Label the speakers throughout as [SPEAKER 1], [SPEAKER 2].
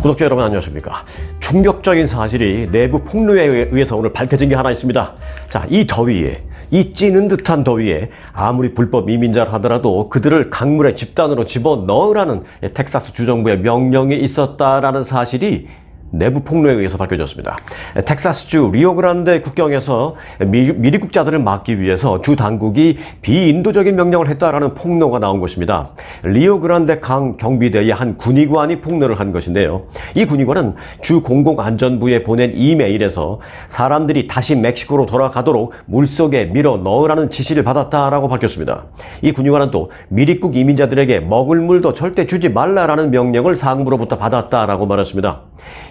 [SPEAKER 1] 구독자 여러분 안녕하십니까. 충격적인 사실이 내부 폭로에 의해서 오늘 밝혀진 게 하나 있습니다. 자, 이 더위에, 이 찌는 듯한 더위에 아무리 불법 이민자를 하더라도 그들을 강물에 집단으로 집어넣으라는 텍사스 주정부의 명령이 있었다라는 사실이 내부 폭로에 의해서 밝혀졌습니다. 텍사스주 리오그란데 국경에서 미리국자들을 막기 위해서 주 당국이 비인도적인 명령을 했다라는 폭로가 나온 것입니다. 리오그란데 강 경비대의 한 군의관이 폭로를 한 것인데요. 이 군의관은 주 공공안전부에 보낸 이메일에서 사람들이 다시 멕시코로 돌아가도록 물속에 밀어 넣으라는 지시를 받았다라고 밝혔습니다. 이 군의관은 또 미리국 이민자들에게 먹을 물도 절대 주지 말라라는 명령을 상부로부터 받았다라고 말했습니다.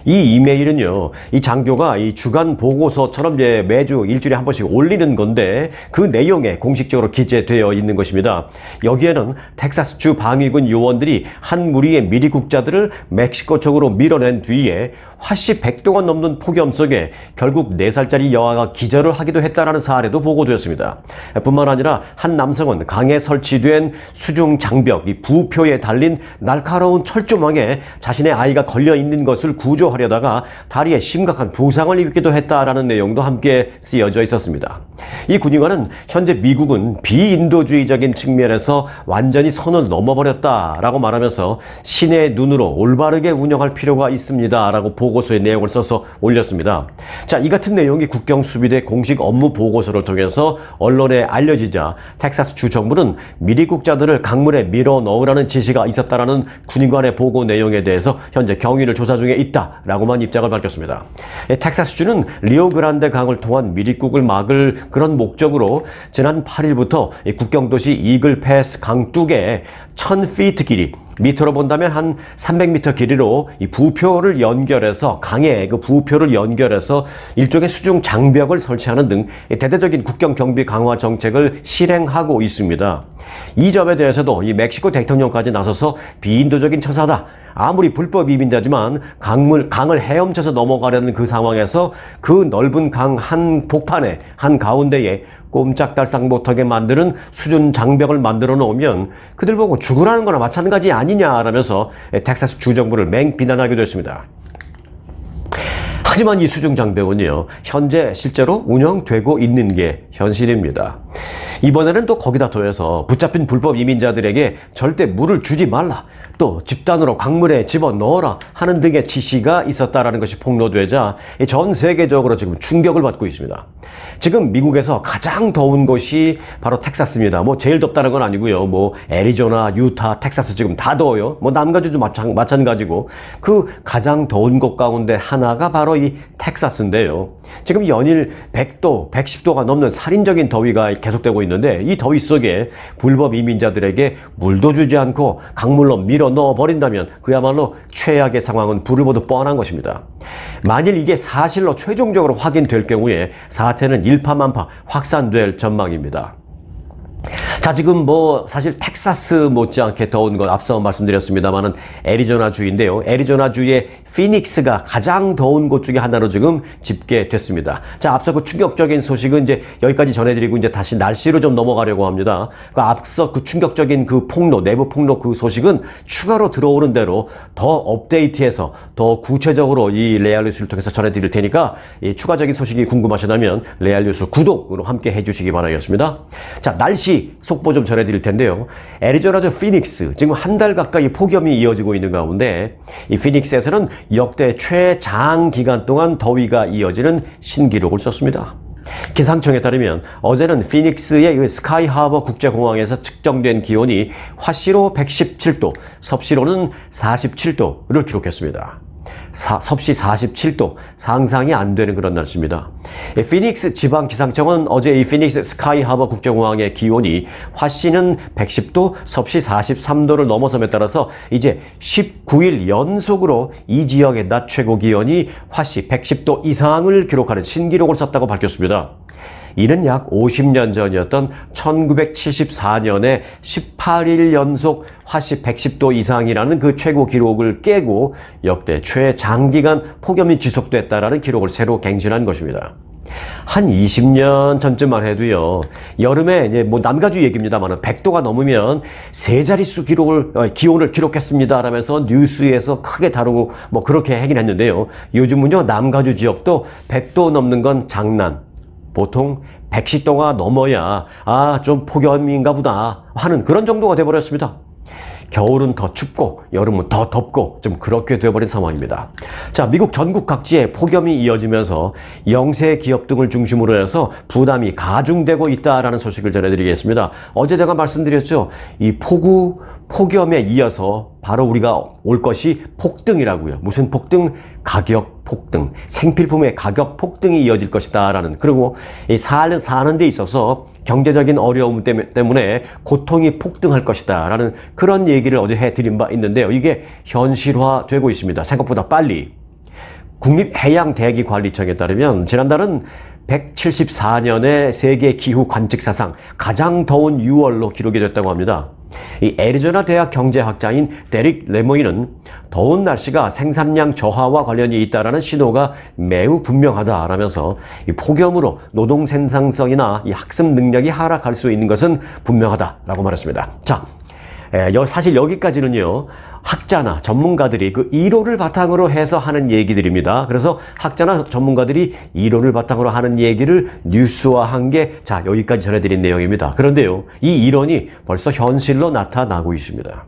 [SPEAKER 1] 이 이메일은요, 이 장교가 이 주간 보고서처럼 이제 매주 일주일에 한 번씩 올리는 건데 그 내용에 공식적으로 기재되어 있는 것입니다. 여기에는 텍사스주 방위군 요원들이 한 무리의 미리국자들을 멕시코 쪽으로 밀어낸 뒤에 화씨 100도가 넘는 폭염 속에 결국 4살짜리 여아가 기절을 하기도 했다라는 사례도 보고되었습니다. 뿐만 아니라 한 남성은 강에 설치된 수중 장벽, 이 부표에 달린 날카로운 철조망에 자신의 아이가 걸려 있는 것을 구조하려다가 다리에 심각한 부상을 입기도 했다라는 내용도 함께 쓰여져 있었습니다. 이 군의관은 현재 미국은 비인도주의적인 측면에서 완전히 선을 넘어버렸다라고 말하면서 신의 눈으로 올바르게 운영할 필요가 있습니다라고 보고서의 내용을 써서 올렸습니다. 자, 이 같은 내용이 국경수비대 공식 업무 보고서를 통해서 언론에 알려지자 텍사스 주 정부는 미리국자들을 강물에 밀어 넣으라는 지시가 있었다라는 군의관의 보고 내용에 대해서 현재 경위를 조사 중에 있다라고만 입장을 밝혔습니다. 텍사스주는 리오그란데 강을 통한 미리국을 막을 그런 목적으로 지난 8일부터 국경도시 이글 패스 강둑에 1000피트 길이, 미터로 본다면 한 300m 길이로 이 부표를 연결해서 강에 그 부표를 연결해서 일종의 수중 장벽을 설치하는 등 대대적인 국경 경비 강화 정책을 실행하고 있습니다. 이 점에 대해서도 이 멕시코 대통령까지 나서서 비인도적인 처사다, 아무리 불법 이민자지만 강을 헤엄쳐서 넘어가려는 그 상황에서 그 넓은 강 한 복판에 한가운데에 꼼짝달싹 못하게 만드는 수중 장벽을 만들어 놓으면 그들 보고 죽으라는 거나 마찬가지 아니냐라면서 텍사스 주정부를 맹비난하기도 했습니다. 하지만 이 수중 장벽은요, 현재 실제로 운영되고 있는 게 현실입니다. 이번에는 또 거기다 더해서 붙잡힌 불법 이민자들에게 절대 물을 주지 말라, 또 집단으로 강물에 집어넣어라 하는 등의 지시가 있었다라는 것이 폭로되자 전 세계적으로 지금 충격을 받고 있습니다. 지금 미국에서 가장 더운 곳이 바로 텍사스입니다. 뭐 제일 덥다는 건 아니고요. 뭐 애리조나, 유타, 텍사스 지금 다 더워요. 뭐 남가주도 마찬가지고 그 가장 더운 곳 가운데 하나가 바로 이 텍사스인데요. 지금 연일 100도, 110도가 넘는 살인적인 더위가 계속되고 있는데 이 더위 속에 불법 이민자들에게 물도 주지 않고 강물로 밀어 넣어 버린다면 그야말로 최악의 상황은 불을 보듯 뻔한 것입니다. 만일 이게 사실로 최종적으로 확인될 경우에 사태는 일파만파 확산될 전망입니다. 자, 지금 뭐 사실 텍사스 못지않게 더운 건 앞서 말씀드렸습니다만은 애리조나주인데요. 애리조나주의 피닉스가 가장 더운 곳 중에 하나로 지금 집계됐습니다. 자, 앞서 그 충격적인 소식은 이제 여기까지 전해드리고 이제 다시 날씨로 좀 넘어가려고 합니다. 그 앞서 그 충격적인 그 폭로, 내부 폭로 그 소식은 추가로 들어오는 대로 더 업데이트해서 더 구체적으로 이 레알뉴스를 통해서 전해드릴 테니까 이 추가적인 소식이 궁금하시다면 레알뉴스 구독으로 함께 해주시기 바라겠습니다. 자, 날씨 속보 좀 전해드릴 텐데요. 애리조나주 피닉스, 지금 한 달 가까이 폭염이 이어지고 있는 가운데 이 피닉스에서는 역대 최장기간 동안 더위가 이어지는 신기록을 썼습니다. 기상청에 따르면 어제는 피닉스의 스카이 하버 국제공항에서 측정된 기온이 화씨로 117도, 섭씨로는 47도를 기록했습니다. 섭씨 47도, 상상이 안 되는 그런 날씨입니다. 피닉스 지방기상청은 어제 이 피닉스 스카이 하버 국제공항의 기온이 화씨는 110도, 섭씨 43도를 넘어섬에 따라서 이제 19일 연속으로 이 지역의 낮 최고 기온이 화씨 110도 이상을 기록하는 신기록을 썼다고 밝혔습니다. 이는 약 50년 전이었던 1974년에 18일 연속 화씨 110도 이상이라는 그 최고 기록을 깨고 역대 최장기간 폭염이 지속됐다라는 기록을 새로 갱신한 것입니다. 한 20년 전쯤만 해도요, 여름에 이제 뭐 남가주 얘기입니다만 100도가 넘으면 세 자릿수 기온을 기록했습니다 라면서 뉴스에서 크게 다루고 뭐 그렇게 하긴 했는데요. 요즘은요, 남가주 지역도 100도 넘는 건 장난. 보통 110도가 넘어야 좀 폭염인가 보다 하는 그런 정도가 돼버렸습니다. 겨울은 더 춥고 여름은 더 덥고 좀 그렇게 되어버린 상황입니다. 자, 미국 전국 각지에 폭염이 이어지면서 영세 기업 등을 중심으로 해서 부담이 가중되고 있다라는 소식을 전해드리겠습니다. 어제 제가 말씀드렸죠. 이 폭염에 이어서 바로 우리가 올 것이 폭등이라고요. 무슨 폭등? 가격 폭등, 생필품의 가격 폭등이 이어질 것이다 라는, 그리고 이 사는 데 있어서 경제적인 어려움 때문에 고통이 폭등할 것이다 라는 그런 얘기를 어제 해드린 바 있는데요. 이게 현실화되고 있습니다. 생각보다 빨리. 국립해양대기관리청에 따르면 지난달은 174년의 세계 기후 관측 사상 가장 더운 6월로 기록이 됐다고 합니다. 이 애리조나 대학 경제학자인 데릭 레모이는 더운 날씨가 생산량 저하와 관련이 있다라는 신호가 매우 분명하다라면서 이 폭염으로 노동 생산성이나 이 학습 능력이 하락할 수 있는 것은 분명하다라고 말했습니다. 자, 사실 여기까지는요, 학자나 전문가들이 그 이론을 바탕으로 해서 하는 얘기들입니다. 그래서 학자나 전문가들이 이론을 바탕으로 하는 얘기를 뉴스화한 게, 자, 여기까지 전해드린 내용입니다. 그런데요, 이 이론이 벌써 현실로 나타나고 있습니다.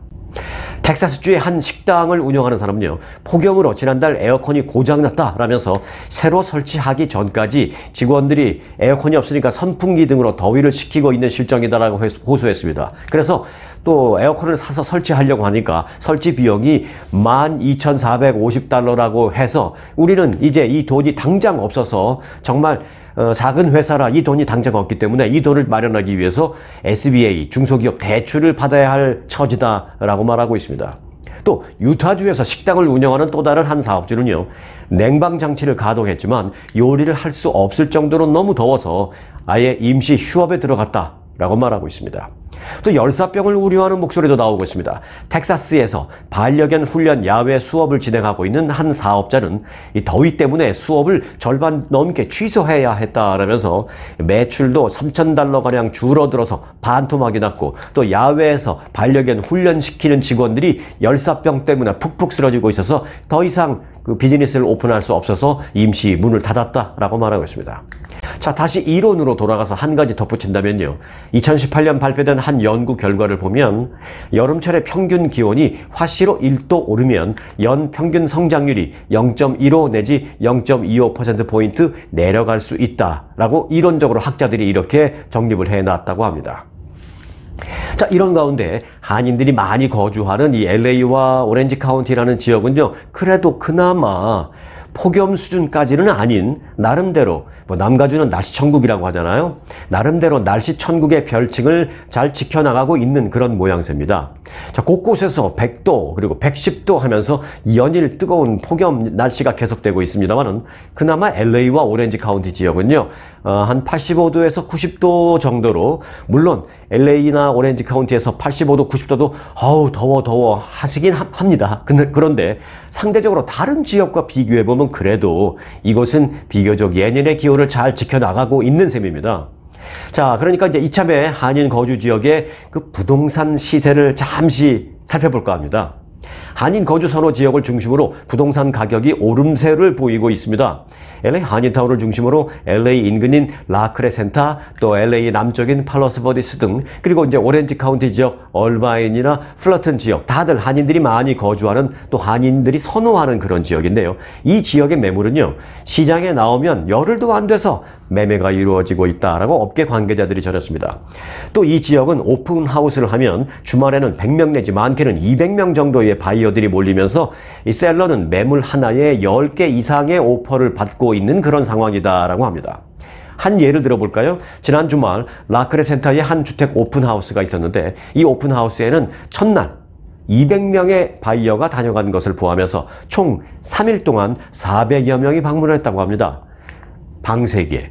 [SPEAKER 1] 텍사스주의 한 식당을 운영하는 사람은요, 폭염으로 지난달 에어컨이 고장났다라면서 새로 설치하기 전까지 직원들이 에어컨이 없으니까 선풍기 등으로 더위를 식히고 있는 실정이다라고 호소했습니다. 그래서 또 에어컨을 사서 설치하려고 하니까 설치 비용이 $12,450라고 해서 우리는 이제 이 돈이 당장 없어서, 정말 작은 회사라 이 돈이 당장 없기 때문에 이 돈을 마련하기 위해서 SBA, 중소기업 대출을 받아야 할 처지다라고 말하고 있습니다. 또 유타주에서 식당을 운영하는 또 다른 한 사업주는요, 냉방장치를 가동했지만 요리를 할 수 없을 정도로 너무 더워서 아예 임시 휴업에 들어갔다라고 말하고 있습니다. 또 열사병을 우려하는 목소리도 나오고 있습니다. 텍사스에서 반려견 훈련 야외 수업을 진행하고 있는 한 사업자는 이 더위 때문에 수업을 절반 넘게 취소해야 했다라면서 매출도 $3,000가량 줄어들어서 반토막이 났고, 또 야외에서 반려견 훈련시키는 직원들이 열사병 때문에 푹푹 쓰러지고 있어서 더 이상 그 비즈니스를 오픈할 수 없어서 임시 문을 닫았다라고 말하고 있습니다. 자, 다시 이론으로 돌아가서 한 가지 덧붙인다면요, 2018년 발표된 한 연구 결과를 보면 여름철의 평균 기온이 화씨로 1도 오르면 연 평균 성장률이 0.15 내지 0.25%포인트 내려갈 수 있다라고 이론적으로 학자들이 이렇게 정립을 해놨다고 합니다. 자, 이런 가운데 한인들이 많이 거주하는 이 LA와 오렌지 카운티라는 지역은요, 그래도 그나마 폭염 수준까지는 아닌 나름대로, 뭐 남가주는 날씨 천국이라고 하잖아요. 나름대로 날씨 천국의 별칭을 잘 지켜나가고 있는 그런 모양새입니다. 자, 곳곳에서 100도 그리고 110도 하면서 연일 뜨거운 폭염 날씨가 계속되고 있습니다만은, 그나마 LA와 오렌지 카운티 지역은요, 한 85도에서 90도 정도로, 물론 LA나 오렌지 카운티에서 85도, 90도도 더워 하시긴 합니다. 그런데 상대적으로 다른 지역과 비교해보면 그래도 이곳은 비교적 예년의 기온을 잘 지켜나가고 있는 셈입니다. 자, 그러니까 이제 이참에 한인 거주 지역의 그 부동산 시세를 잠시 살펴볼까 합니다. 한인 거주 선호 지역을 중심으로 부동산 가격이 오름세를 보이고 있습니다. LA 한인타운을 중심으로 LA 인근인 라크레센타, 또 LA 남쪽인 팔로스버디스 등, 그리고 이제 오렌지 카운티 지역 얼바인이나 플러튼 지역, 다들 한인들이 많이 거주하는, 또 한인들이 선호하는 그런 지역인데요. 이 지역의 매물은요, 시장에 나오면 열흘도 안 돼서 매매가 이루어지고 있다라고 업계 관계자들이 전했습니다. 또 이 지역은 오픈하우스를 하면 주말에는 100명 내지 많게는 200명 정도의 바이어들이 몰리면서 이 셀러는 매물 하나에 10개 이상의 오퍼를 받고 있는 그런 상황이다라고 합니다. 한 예를 들어볼까요? 지난 주말 라크레센터에 한 주택 오픈하우스가 있었는데, 이 오픈하우스에는 첫날 200명의 바이어가 다녀간 것을 포함해서 총 3일 동안 400여 명이 방문했다고 합니다. 방 3개,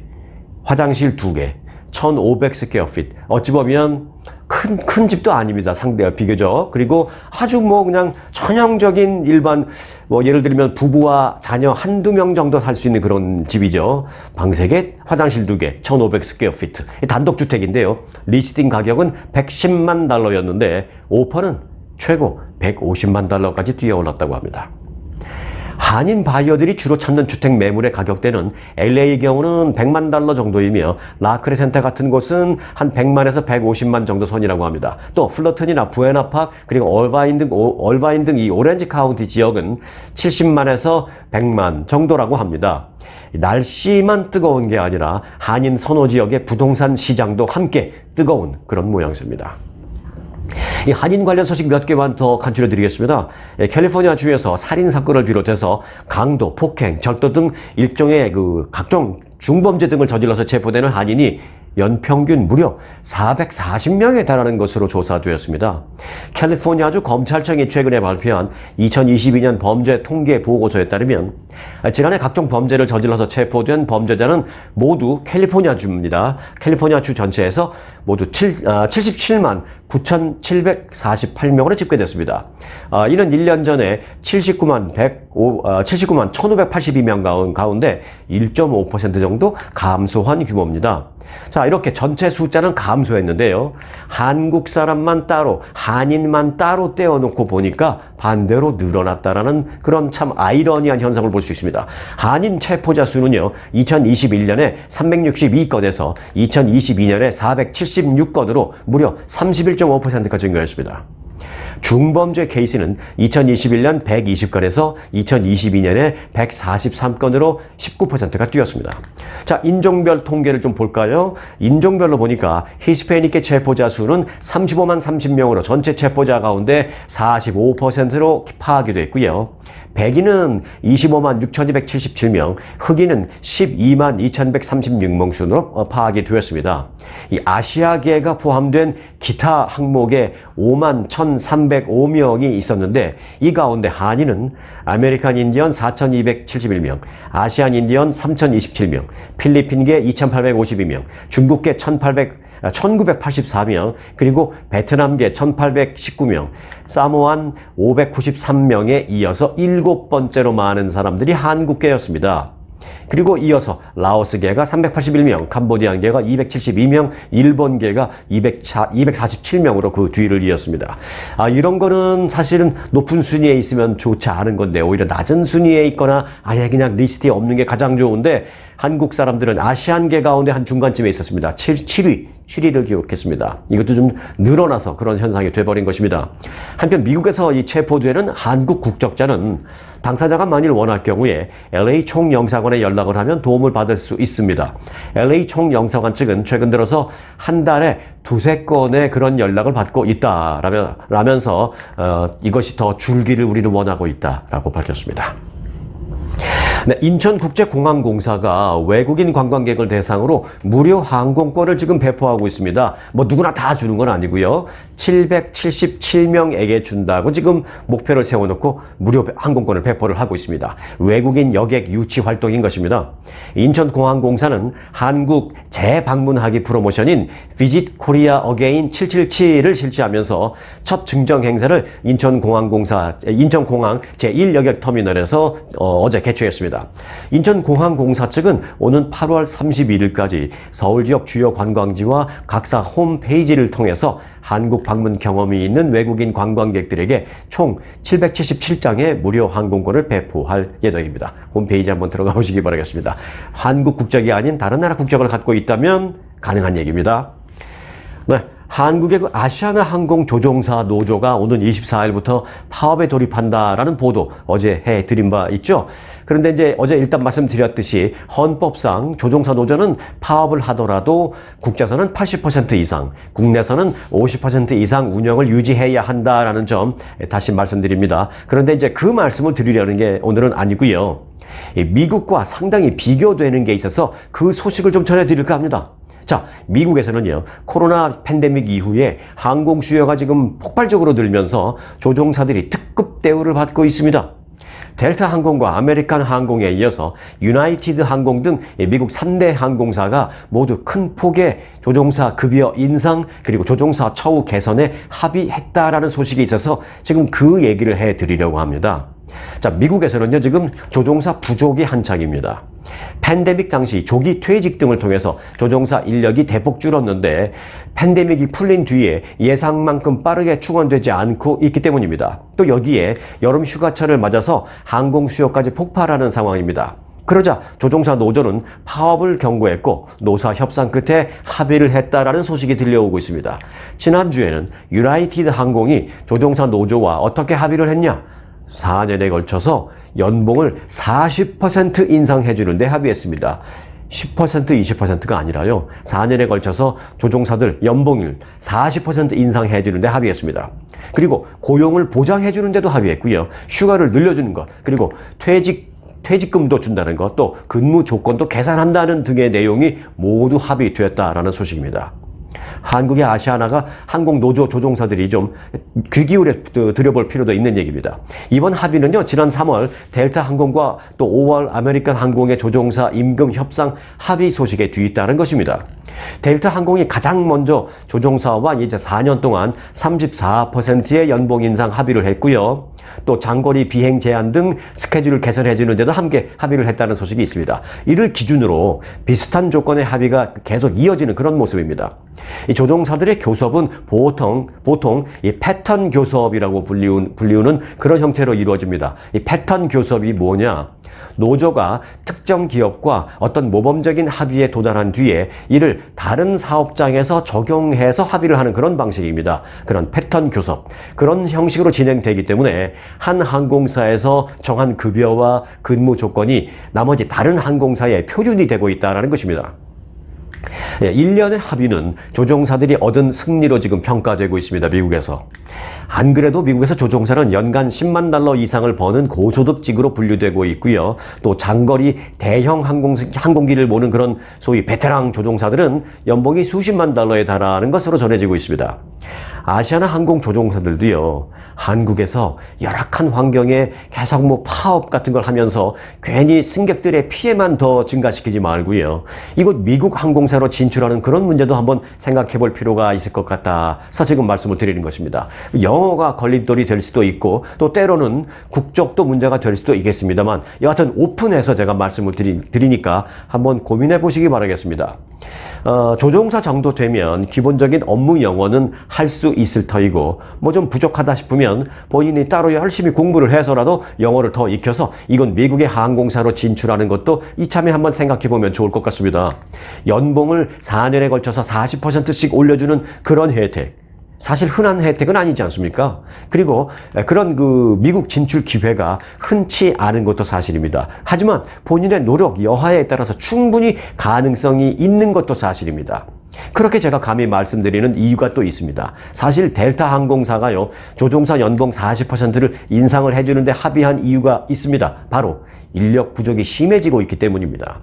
[SPEAKER 1] 화장실 2개, 1500스퀘어핏, 어찌 보면 큰 집도 아닙니다. 비교적. 그리고 아주 뭐 그냥 전형적인 일반, 뭐 예를 들면 부부와 자녀 한두 명 정도 살 수 있는 그런 집이죠. 방 3개, 화장실 2개, 1,500 스퀘어피트. 단독주택인데요. 리스팅 가격은 110만 달러였는데 오퍼는 최고 150만 달러까지 뛰어올랐다고 합니다. 한인 바이어들이 주로 찾는 주택 매물의 가격대는 LA의 경우는 100만 달러 정도이며 라크레센터 같은 곳은 한 100만에서 150만 정도 선이라고 합니다. 또 플러튼이나 부에나팍 그리고 얼바인 등 이 오렌지 카운티 지역은 70만에서 100만 정도라고 합니다. 날씨만 뜨거운 게 아니라 한인 선호 지역의 부동산 시장도 함께 뜨거운 그런 모양새입니다. 이 한인 관련 소식 몇 개만 더 간추려 드리겠습니다. 캘리포니아 주에서 살인 사건을 비롯해서 강도, 폭행, 절도 등 일종의 각종 중범죄 등을 저질러서 체포되는 한인이 연평균 무려 440명에 달하는 것으로 조사되었습니다. 캘리포니아주 검찰청이 최근에 발표한 2022년 범죄 통계 보고서에 따르면 지난해 각종 범죄를 저질러서 체포된 범죄자는 모두 캘리포니아주입니다. ér리포니아주 전체에서 모두 77만 9,748명으로 집계됐습니다. 이는 1년 전에 79만 1,582명 가운데 1.5% 정도 감소한 규모입니다. 자, 이렇게 전체 숫자는 감소했는데요. 한국 사람만 따로, 한인만 따로 떼어놓고 보니까 반대로 늘어났다라는 그런 참 아이러니한 현상을 볼 수 있습니다. 한인 체포자 수는요, 2021년에 362건에서 2022년에 476건으로 무려 31.5%가 증가했습니다. 중범죄 케이스는 2021년 120건에서 2022년에 143건으로 19%가 뛰었습니다. 자, 인종별 통계를 좀 볼까요? 인종별로 보니까 히스패닉계 체포자 수는 35만 30명으로 전체 체포자 가운데 45%로 파악이 됐고요. 백인은 25만 6,277명, 흑인은 12만 2,136명 순으로 파악이 되었습니다. 이 아시아계가 포함된 기타 항목에 5만 1,305명이 있었는데 이 가운데 한인은 아메리칸 인디언 4,271명, 아시안 인디언 3,027명, 필리핀계 2,852명, 중국계 1984명, 그리고 베트남계 1819명, 사모안 593명에 이어서 7번째로 많은 사람들이 한국계였습니다. 그리고 이어서 라오스계가 381명, 캄보디아계가 272명, 일본계가 247명으로 그 뒤를 이었습니다. 이런 거는 사실은 높은 순위에 있으면 좋지 않은 건데 오히려 낮은 순위에 있거나 아예 그냥 리스트에 없는 게 가장 좋은데 한국 사람들은 아시안계 가운데 한 중간쯤에 있었습니다. 7위를 기록했습니다. 이것도 좀 늘어나서 그런 현상이 돼버린 것입니다. 한편 미국에서 이 체포되는 한국 국적자는 당사자가 만일 원할 경우에 LA 총영사관에 연락을 하면 도움을 받을 수 있습니다. LA 총영사관 측은 최근 들어서 한 달에 2~3건의 그런 연락을 받고 있다라면서 이것이 더 줄기를 우리는 원하고 있다라고 밝혔습니다. 네, 인천국제공항공사가 외국인 관광객을 대상으로 무료 항공권을 지금 배포하고 있습니다. 뭐 누구나 다 주는 건 아니고요. 777명에게 준다고 지금 목표를 세워놓고 무료 항공권을 배포를 하고 있습니다. 외국인 여객 유치 활동인 것입니다. 인천공항공사는 한국 재방문하기 프로모션인 Visit Korea Again 777을 실시하면서 첫 증정 행사를 인천공항 제1여객터미널에서 어제 개최했습니다. 인천공항공사 측은 오는 8월 31일까지 서울 지역 주요 관광지와 각사 홈페이지를 통해서 한국 방문 경험이 있는 외국인 관광객들에게 총 777장의 무료 항공권을 배포할 예정입니다. 홈페이지 한번 들어가 보시기 바라겠습니다. 한국 국적이 아닌 다른 나라 국적을 갖고 있다면 가능한 얘기입니다. 네. 한국의 아시아나 항공 조종사 노조가 오는 24일부터 파업에 돌입한다라는 보도 어제 해드린 바 있죠. 그런데 이제 어제 일단 말씀드렸듯이 헌법상 조종사 노조는 파업을 하더라도 국제선은 80% 이상, 국내선은 50% 이상 운영을 유지해야 한다라는 점 다시 말씀드립니다. 그런데 이제 그 말씀을 드리려는 게 오늘은 아니고요. 미국과 상당히 비교되는 게 있어서 그 소식을 좀 전해드릴까 합니다. 자, 미국에서는요, 코로나 팬데믹 이후에 항공 수요가 지금 폭발적으로 늘면서 조종사들이 특급 대우를 받고 있습니다. 델타 항공과 아메리칸 항공에 이어서 유나이티드 항공 등 미국 3대 항공사가 모두 큰 폭의 조종사 급여 인상 그리고 조종사 처우 개선에 합의했다라는 소식이 있어서 지금 그 얘기를 해드리려고 합니다. 자, 미국에서는요, 지금 조종사 부족이 한창입니다. 팬데믹 당시 조기 퇴직 등을 통해서 조종사 인력이 대폭 줄었는데 팬데믹이 풀린 뒤에 예상만큼 빠르게 충원되지 않고 있기 때문입니다. 또 여기에 여름 휴가철을 맞아서 항공 수요까지 폭발하는 상황입니다. 그러자 조종사 노조는 파업을 경고했고 노사 협상 끝에 합의를 했다라는 소식이 들려오고 있습니다. 지난주에는 유나이티드 항공이 조종사 노조와 어떻게 합의를 했냐? 4년에 걸쳐서 연봉을 40% 인상해 주는데 합의했습니다. 10%, 20%가 아니라요. 4년에 걸쳐서 조종사들 연봉을 40% 인상해 주는데 합의했습니다. 그리고 고용을 보장해 주는데도 합의했고요. 휴가를 늘려주는 것, 그리고 퇴직금도 준다는 것, 또 근무 조건도 개선한다는 등의 내용이 모두 합의되었다라는 소식입니다. 한국의 아시아나가 항공 노조 조종사들이 좀 귀 기울여 들여볼 필요도 있는 얘기입니다. 이번 합의는요, 지난 3월 델타 항공과 또 5월 아메리칸 항공의 조종사 임금 협상 합의 소식에 뒤따른 것입니다. 델타 항공이 가장 먼저 조종사와 이제 4년 동안 34%의 연봉 인상 합의를 했고요. 또 장거리 비행 제한 등 스케줄을 개선해 주는 데도 함께 합의를 했다는 소식이 있습니다. 이를 기준으로 비슷한 조건의 합의가 계속 이어지는 그런 모습입니다. 이 조종사들의 교섭은 보통 이 패턴 교섭이라고 불리우는 그런 형태로 이루어집니다. 이 패턴 교섭이 뭐냐? 노조가 특정 기업과 어떤 모범적인 합의에 도달한 뒤에 이를 다른 사업장에서 적용해서 합의를 하는 그런 방식입니다. 그런 패턴 교섭, 그런 형식으로 진행되기 때문에 한 항공사에서 정한 급여와 근무 조건이 나머지 다른 항공사에 표준이 되고 있다는 것입니다. 1년의 합의는 조종사들이 얻은 승리로 지금 평가되고 있습니다. 미국에서. 안 그래도 미국에서 조종사는 연간 10만 달러 이상을 버는 고소득직으로 분류되고 있고요. 또 장거리 대형 항공기를 모는 그런 소위 베테랑 조종사들은 연봉이 수십만 달러에 달하는 것으로 전해지고 있습니다. 아시아나 항공 조종사들도요, 한국에서 열악한 환경에 계속 파업 같은 걸 하면서 괜히 승객들의 피해만 더 증가시키지 말고요. 이곳 미국 항공사로 진출하는 그런 문제도 한번 생각해 볼 필요가 있을 것 같아서 지금 말씀을 드리는 것입니다. 영어가 걸림돌이 될 수도 있고 또 때로는 국적도 문제가 될 수도 있겠습니다만 여하튼 오픈해서 제가 말씀을 드리니까 한번 고민해 보시기 바라겠습니다. 조종사 정도 되면 기본적인 업무 영어는 할 수 있을 터이고 뭐 좀 부족하다 싶으면 본인이 따로 열심히 공부를 해서라도 영어를 더 익혀서 이건 미국의 항공사로 진출하는 것도 이참에 한번 생각해 보면 좋을 것 같습니다. 연봉을 4년에 걸쳐서 40%씩 올려주는 그런 혜택, 사실 흔한 혜택은 아니지 않습니까? 그리고 그런 미국 진출 기회가 흔치 않은 것도 사실입니다. 하지만 본인의 노력, 여하에 따라서 충분히 가능성이 있는 것도 사실입니다. 그렇게 제가 감히 말씀드리는 이유가 또 있습니다. 사실 델타 항공사가요, 조종사 연봉 40%를 인상을 해주는데 합의한 이유가 있습니다. 바로 인력 부족이 심해지고 있기 때문입니다.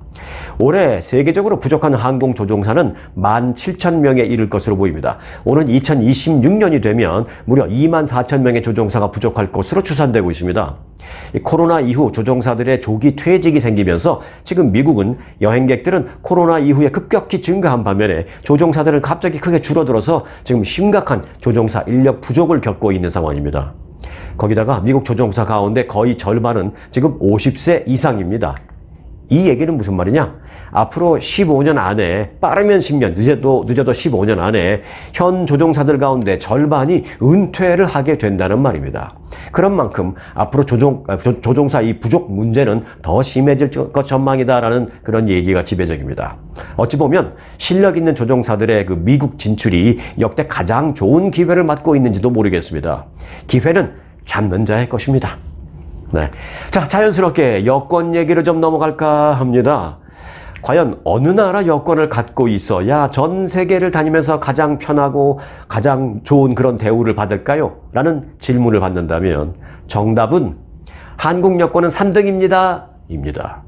[SPEAKER 1] 올해 세계적으로 부족한 항공 조종사는 17,000명에 이를 것으로 보입니다. 오는 2026년이 되면 무려 24,000명의 조종사가 부족할 것으로 추산되고 있습니다. 코로나 이후 조종사들의 조기 퇴직이 생기면서 지금 미국은 여행객들은 코로나 이후에 급격히 증가한 반면에 조종사들은 갑자기 크게 줄어들어서 지금 심각한 조종사 인력 부족을 겪고 있는 상황입니다. 거기다가 미국 조종사 가운데 거의 절반은 지금 50세 이상입니다. 이 얘기는 무슨 말이냐? 앞으로 15년 안에, 빠르면 10년, 늦어도 15년 안에 현 조종사들 가운데 절반이 은퇴를 하게 된다는 말입니다. 그런 만큼 앞으로 조종사 이 부족 문제는 더 심해질 것 전망이다라는 그런 얘기가 지배적입니다. 어찌 보면 실력 있는 조종사들의 미국 진출이 역대 가장 좋은 기회를 맞고 있는지도 모르겠습니다. 기회는 잡는 자의 것입니다. 네. 자, 자연스럽게 여권 얘기를 좀 넘어갈까 합니다. 과연 어느 나라 여권을 갖고 있어야 전 세계를 다니면서 가장 편하고 가장 좋은 그런 대우를 받을까요? 라는 질문을 받는다면 정답은 한국 여권은 3등입니다. 입니다.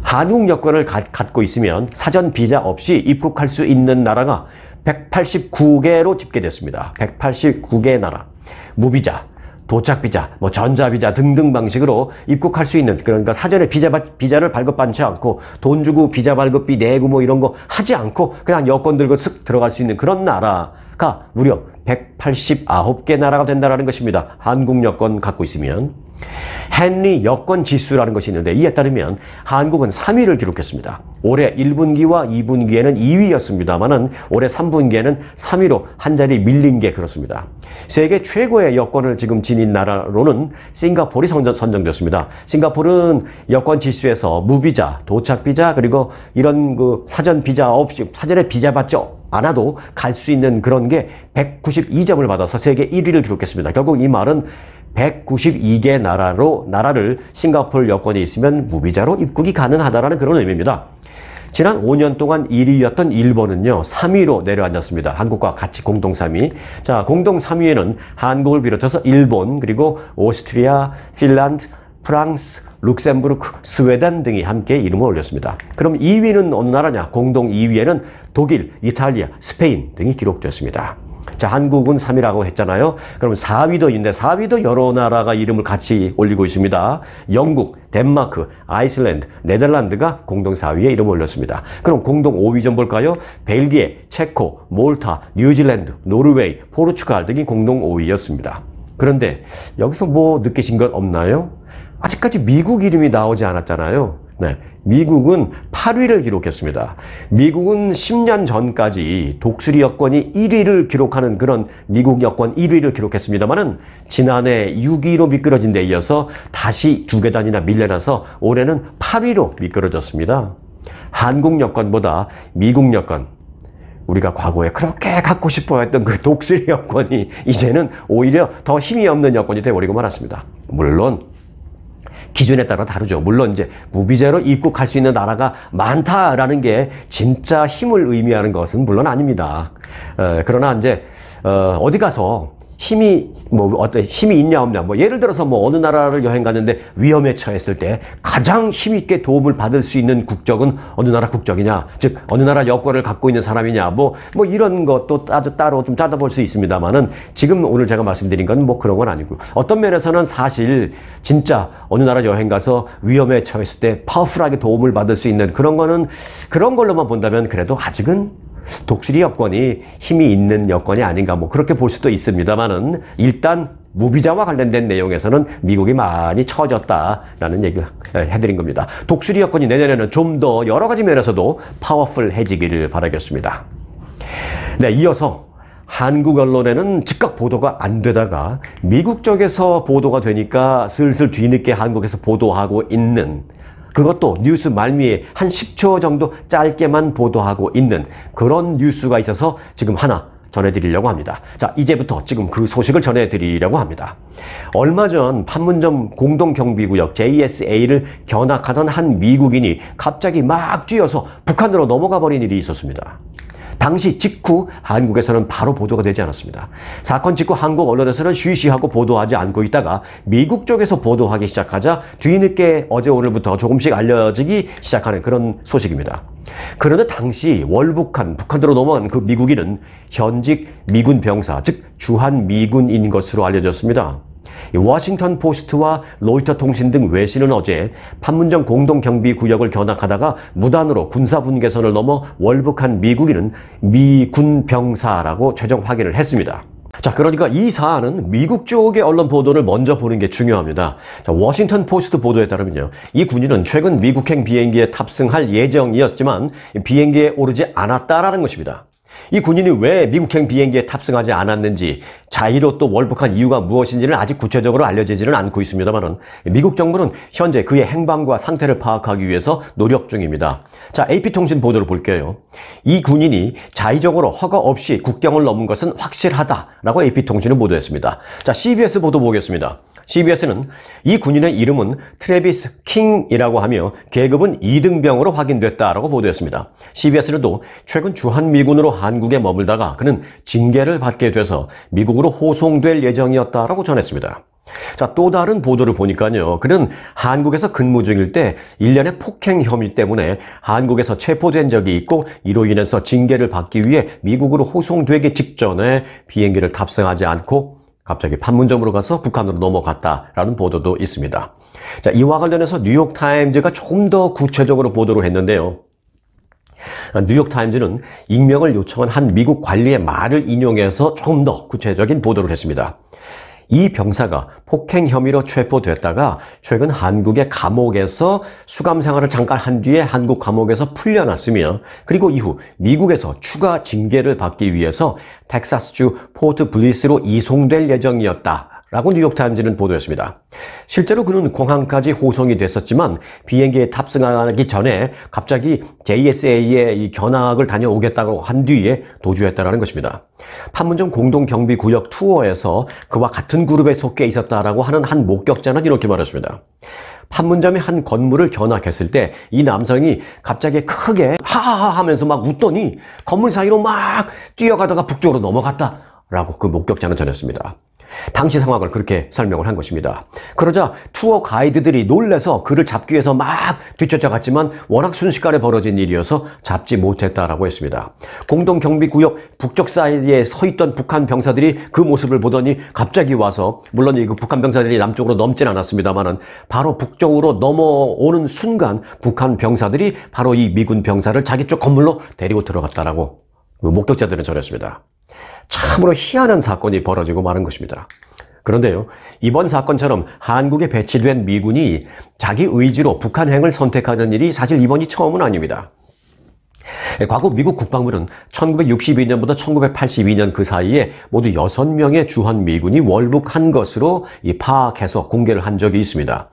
[SPEAKER 1] 한국 여권을 갖고 있으면 사전 비자 없이 입국할 수 있는 나라가 189개로 집계됐습니다. 189개 나라. 무비자. 도착 비자, 뭐 전자 비자 등등 방식으로 입국할 수 있는, 그러니까 사전에 비자를 발급받지 않고 돈 주고 비자 발급비 내고 뭐 이런 거 하지 않고 그냥 여권 들고 쓱 들어갈 수 있는 그런 나라가 무려 189개 나라가 된다는 것입니다. 한국 여권 갖고 있으면. 헨리 여권 지수라는 것이 있는데 이에 따르면 한국은 3위를 기록했습니다. 올해 1분기와 2분기에는 2위였습니다만은 올해 3분기에는 3위로 한 자리 밀린 게 그렇습니다. 세계 최고의 여권을 지금 지닌 나라로는 싱가포르이 선정됐습니다. 싱가포르는 여권 지수에서 무비자, 도착 비자, 그리고 이런 그 사전 비자 없이 사전에 비자 받지 않아도 갈 수 있는 그런 게 192점을 받아서 세계 1위를 기록했습니다. 결국 이 말은 192개 나라를 싱가포르 여권이 있으면 무비자로 입국이 가능하다라는 그런 의미입니다. 지난 5년 동안 1위였던 일본은요, 3위로 내려앉았습니다. 한국과 같이 공동 3위. 자, 공동 3위에는 한국을 비롯해서 일본, 그리고 오스트리아, 핀란드, 프랑스, 룩셈부르크, 스웨덴 등이 함께 이름을 올렸습니다. 그럼 2위는 어느 나라냐? 공동 2위에는 독일, 이탈리아, 스페인 등이 기록됐습니다. 자, 한국은 3위라고 했잖아요. 그럼 4위도 있는데 4위도 여러 나라가 이름을 같이 올리고 있습니다. 영국, 덴마크, 아이슬란드, 네덜란드가 공동 4위에 이름을 올렸습니다. 그럼 공동 5위 좀 볼까요? 벨기에, 체코, 몰타, 뉴질랜드, 노르웨이, 포르투갈 등이 공동 5위였습니다. 그런데 여기서 뭐 느끼신 것 없나요? 아직까지 미국 이름이 나오지 않았잖아요. 네, 미국은 8위를 기록했습니다. 미국은 10년 전까지 독수리 여권이 1위를 기록하는 그런 미국 여권 1위를 기록했습니다만은 지난해 6위로 미끄러진 데 이어서 다시 2계단이나 밀려나서 올해는 8위로 미끄러졌습니다. 한국 여권보다 미국 여권, 우리가 과거에 그렇게 갖고 싶어 했던 그 독수리 여권이 이제는 오히려 더 힘이 없는 여권이 되어버리고 말았습니다. 물론 기준에 따라 다르죠. 물론 이제 무비자로 입국할 수 있는 나라가 많다라는 게 진짜 힘을 의미하는 것은 물론 아닙니다. 그러나 이제 어디 가서 어떤 힘이 있냐 없냐, 뭐 예를 들어서 뭐 어느 나라를 여행 갔는데 위험에 처했을 때 가장 힘있게 도움을 받을 수 있는 국적은 어느 나라 국적이냐, 즉 어느 나라 여권을 갖고 있는 사람이냐, 뭐 이런 것도 따로 좀 따져볼 수 있습니다만은 지금 오늘 제가 말씀드린 건 뭐 그런 건 아니고요. 어떤 면에서는 사실 진짜 어느 나라 여행 가서 위험에 처했을 때 파워풀하게 도움을 받을 수 있는 그런 걸로만 본다면 그래도 아직은 독수리 여권이 힘이 있는 여권이 아닌가, 뭐 그렇게 볼 수도 있습니다만은 일단 무비자와 관련된 내용에서는 미국이 많이 처졌다라는 얘기를 해드린 겁니다. 독수리 여권이 내년에는 좀 더 여러 가지 면에서도 파워풀해지기를 바라겠습니다. 네, 이어서 한국 언론에는 즉각 보도가 안 되다가 미국 쪽에서 보도가 되니까 슬슬 뒤늦게 한국에서 보도하고 있는, 그것도 뉴스 말미에 한 10초 정도 짧게만 보도하고 있는 그런 뉴스가 있어서 지금 하나 전해드리려고 합니다. 자, 이제부터 지금 그 소식을 전해드리려고 합니다. 얼마 전 판문점 공동경비구역 JSA를 견학하던 한 미국인이 갑자기 막 뛰어서 북한으로 넘어가 버린 일이 있었습니다. 당시 직후 한국에서는 바로 보도가 되지 않았습니다. 사건 직후 한국 언론에서는 쉬쉬하고 보도하지 않고 있다가 미국 쪽에서 보도하기 시작하자 뒤늦게 어제 오늘부터 조금씩 알려지기 시작하는 그런 소식입니다. 그런데 당시 북한으로 넘어간 그 미국인은 현직 미군 병사, 즉 주한미군인 것으로 알려졌습니다. 워싱턴 포스트와 로이터 통신 등 외신은 어제 판문점 공동경비구역을 견학하다가 무단으로 군사분계선을 넘어 월북한 미국인은 미군 병사라고 최종 확인을 했습니다. 자, 그러니까 이 사안은 미국 쪽의 언론 보도를 먼저 보는 게 중요합니다. 자, 워싱턴 포스트 보도에 따르면요, 이 군인은 최근 미국행 비행기에 탑승할 예정이었지만 비행기에 오르지 않았다라는 것입니다. 이 군인이 왜 미국행 비행기에 탑승하지 않았는지, 자의로 또 월북한 이유가 무엇인지는 아직 구체적으로 알려지지는 않고 있습니다만 미국 정부는 현재 그의 행방과 상태를 파악하기 위해서 노력 중입니다. 자, AP통신 보도를 볼게요. 이 군인이 자의적으로 허가 없이 국경을 넘은 것은 확실하다라고 AP통신은 보도했습니다. 자, CBS 보도 보겠습니다. CBS는 이 군인의 이름은 트래비스 킹이라고 하며 계급은 2등병으로 확인됐다라고 보도했습니다. CBS는 또 최근 주한미군으로 한국에 머물다가 그는 징계를 받게 돼서 미국으로 호송될 예정이었다라고 전했습니다. 자, 또 다른 보도를 보니까요, 그는 한국에서 근무 중일 때 일련의 폭행 혐의 때문에 한국에서 체포된 적이 있고 이로 인해서 징계를 받기 위해 미국으로 호송되기 직전에 비행기를 탑승하지 않고 갑자기 판문점으로 가서 북한으로 넘어갔다라는 보도도 있습니다. 자, 이와 관련해서 뉴욕타임즈가 조금 더 구체적으로 보도를 했는데요. 뉴욕타임즈는 익명을 요청한 한 미국 관리의 말을 인용해서 조금 더 구체적인 보도를 했습니다. 이 병사가 폭행 혐의로 체포됐다가 최근 한국의 감옥에서 수감 생활을 잠깐 한 뒤에 한국 감옥에서 풀려났으며, 그리고 이후 미국에서 추가 징계를 받기 위해서 텍사스주 포트 블리스로 이송될 예정이었다 라고 뉴욕타임즈는 보도했습니다. 실제로 그는 공항까지 호송이 됐었지만 비행기에 탑승하기 전에 갑자기 JSA의 이 견학을 다녀오겠다고 한 뒤에 도주했다는 것입니다. 판문점 공동경비구역 투어에서 그와 같은 그룹에 속해 있었다라고 하는 한 목격자는 이렇게 말했습니다. 판문점의 한 건물을 견학했을 때 이 남성이 갑자기 크게 하하하 하면서 막 웃더니 건물 사이로 막 뛰어가다가 북쪽으로 넘어갔다라고 그 목격자는 전했습니다. 당시 상황을 그렇게 설명을 한 것입니다. 그러자 투어 가이드들이 놀라서 그를 잡기 위해서 막 뒤쫓아갔지만 워낙 순식간에 벌어진 일이어서 잡지 못했다라고 했습니다. 공동경비구역 북쪽 사이드에 서 있던 북한 병사들이 그 모습을 보더니 갑자기 와서, 물론 이 북한 병사들이 남쪽으로 넘진 않았습니다만은 바로 북쪽으로 넘어오는 순간 북한 병사들이 바로 이 미군 병사를 자기 쪽 건물로 데리고 들어갔다라고 목격자들은 전했습니다. 참으로 희한한 사건이 벌어지고 마는 것입니다. 그런데요, 이번 사건처럼 한국에 배치된 미군이 자기 의지로 북한행을 선택하는 일이 사실 이번이 처음은 아닙니다. 과거 미국 국방부는 1962년부터 1982년 그 사이에 모두 6명의 주한 미군이 월북한 것으로 파악해서 공개를 한 적이 있습니다.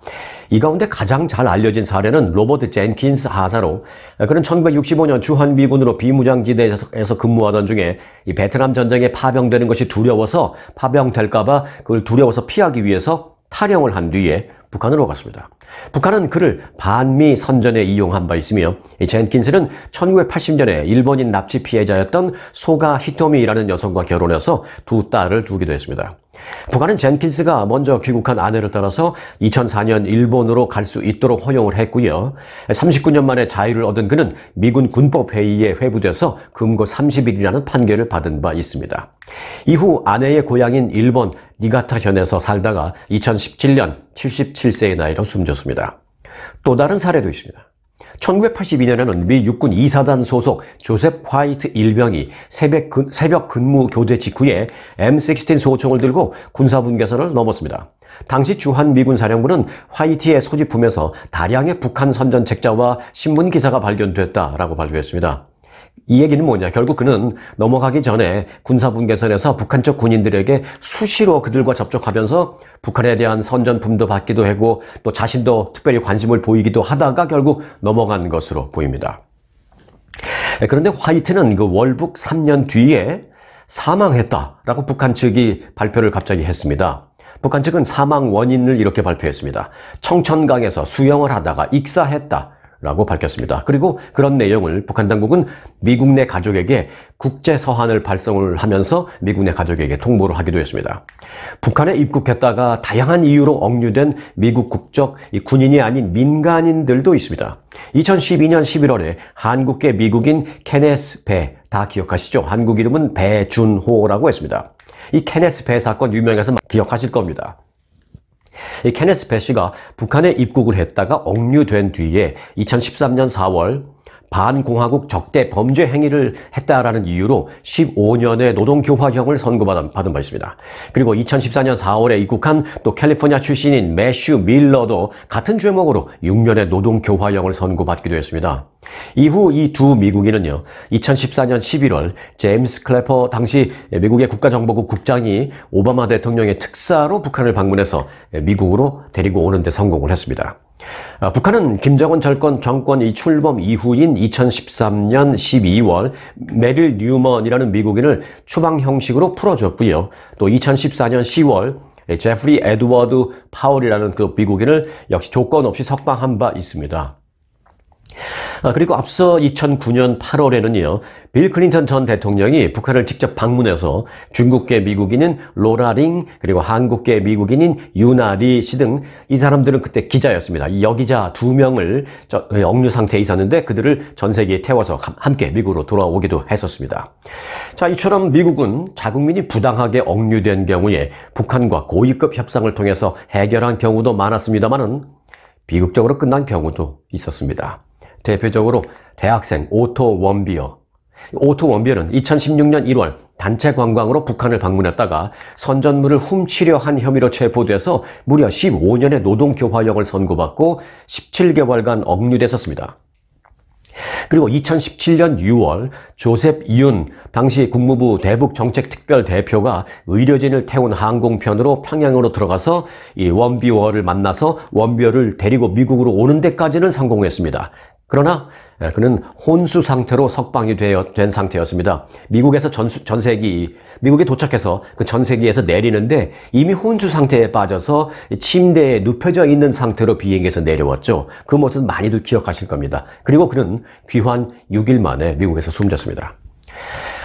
[SPEAKER 1] 이 가운데 가장 잘 알려진 사례는 로버트 젠킨스 하사로, 그는 1965년 주한 미군으로 비무장지대에서 근무하던 중에 이 베트남 전쟁에 파병되는 것이 두려워서, 파병될까봐 그걸 두려워서 피하기 위해서 탈영을 한 뒤에 북한으로 갔습니다. 북한은 그를 반미 선전에 이용한 바 있으며, 이 젠킨스는 1980년에 일본인 납치 피해자였던 소가 히토미라는 여성과 결혼해서 두 딸을 두기도 했습니다. 북한은 젠킨스가 먼저 귀국한 아내를 따라서 2004년 일본으로 갈 수 있도록 허용을 했고요. 39년 만에 자유를 얻은 그는 미군 군법회의에 회부돼서 금고 30일이라는 판결을 받은 바 있습니다. 이후 아내의 고향인 일본 니가타현에서 살다가 2017년 77세의 나이로 숨졌습니다. 또 다른 사례도 있습니다. 1982년에는 미 육군 2사단 소속 조셉 화이트 일병이 새벽 근무 교대 직후에 M16 소총을 들고 군사분계선을 넘었습니다. 당시 주한 미군 사령부는 화이트의 소지품에서 다량의 북한 선전 책자와 신문 기사가 발견됐다라고 발표했습니다. 이 얘기는 뭐냐? 결국 그는 넘어가기 전에 군사분계선에서 북한 쪽 군인들에게 수시로 그들과 접촉하면서 북한에 대한 선전품도 받기도 하고 또 자신도 특별히 관심을 보이기도 하다가 결국 넘어간 것으로 보입니다. 그런데 화이트는 그 월북 3년 뒤에 사망했다라고 북한 측이 발표를 갑자기 했습니다. 북한 측은 사망 원인을 이렇게 발표했습니다. 청천강에서 수영을 하다가 익사했다 라고 밝혔습니다. 그리고 그런 내용을 북한 당국은 미국 내 가족에게 국제 서한을 발송을 하면서 미국 내 가족에게 통보를 하기도 했습니다. 북한에 입국했다가 다양한 이유로 억류된 미국 국적 군인이 아닌 민간인들도 있습니다. 2012년 11월에 한국계 미국인 케네스 배, 다 기억하시죠? 한국 이름은 배준호라고 했습니다. 이 케네스 배 사건 유명해서 기억하실 겁니다. 이 케네스 배 씨가 북한에 입국을 했다가 억류된 뒤에 2013년 4월 반공화국 적대 범죄 행위를 했다라는 이유로 15년의 노동교화형을 선고받은 바 있습니다. 그리고 2014년 4월에 입국한 또 캘리포니아 출신인 매슈 밀러도 같은 죄목으로 6년의 노동교화형을 선고받기도 했습니다. 이후 이 두 미국인은요, 2014년 11월 제임스 클래퍼 당시 미국의 국가정보국 국장이 오바마 대통령의 특사로 북한을 방문해서 미국으로 데리고 오는 데 성공을 했습니다. 북한은 김정은 정권 이 출범 이후인 2013년 12월 메릴 뉴먼이라는 미국인을 추방 형식으로 풀어줬고요. 또 2014년 10월 제프리 에드워드 파월이라는 그 미국인을 역시 조건 없이 석방한 바 있습니다. 그리고 앞서 2009년 8월에는요, 빌 클린턴 전 대통령이 북한을 직접 방문해서 중국계 미국인인 로라링, 그리고 한국계 미국인인 유나리 씨 등 이 사람들은 그때 기자였습니다. 이 여기자 2명을 억류 상태에 있었는데 그들을 전 세계에 태워서 함께 미국으로 돌아오기도 했었습니다. 자, 이처럼 미국은 자국민이 부당하게 억류된 경우에 북한과 고위급 협상을 통해서 해결한 경우도 많았습니다만은 비극적으로 끝난 경우도 있었습니다. 대표적으로 대학생 오토 원비어. 오토 원비어는 2016년 1월 단체 관광으로 북한을 방문했다가 선전물을 훔치려 한 혐의로 체포돼서 무려 15년의 노동교화형을 선고받고 17개월간 억류됐었습니다. 그리고 2017년 6월 조셉 윤 당시 국무부 대북정책특별대표가 의료진을 태운 항공편으로 평양으로 들어가서 이 원비어를 만나서 원비어를 데리고 미국으로 오는 데까지는 성공했습니다. 그러나 그는 혼수 상태로 석방이 된 상태였습니다. 미국에서 미국에 도착해서 그 전세기에서 내리는데 이미 혼수 상태에 빠져서 침대에 눕혀져 있는 상태로 비행기에서 내려왔죠. 그 모습 많이들 기억하실 겁니다. 그리고 그는 귀환 6일 만에 미국에서 숨졌습니다.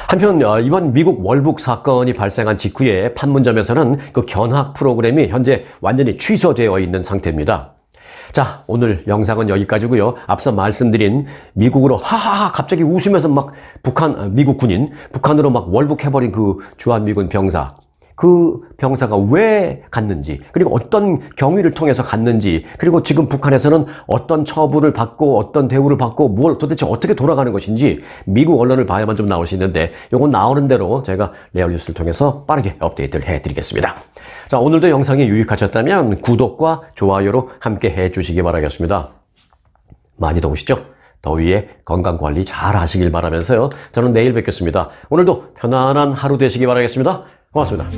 [SPEAKER 1] 한편 이번 미국 월북 사건이 발생한 직후에 판문점에서는 그 견학 프로그램이 현재 완전히 취소되어 있는 상태입니다. 자, 오늘 영상은 여기까지고요. 앞서 말씀드린 미국으로 하하하 갑자기 웃으면서 막 미국 군인, 북한으로 막 월북해버린 그 주한미군 병사, 그 병사가 왜 갔는지, 그리고 어떤 경위를 통해서 갔는지, 그리고 지금 북한에서는 어떤 처분을 받고 어떤 대우를 받고 뭘 도대체 어떻게 돌아가는 것인지 미국 언론을 봐야만 좀 나올 수 있는데 요건 나오는 대로 제가 레알뉴스를 통해서 빠르게 업데이트를 해드리겠습니다. 자, 오늘도 영상이 유익하셨다면 구독과 좋아요로 함께 해주시기 바라겠습니다. 많이 더우시죠? 더위에 건강관리 잘 하시길 바라면서요. 저는 내일 뵙겠습니다. 오늘도 편안한 하루 되시기 바라겠습니다. 고맙습니다.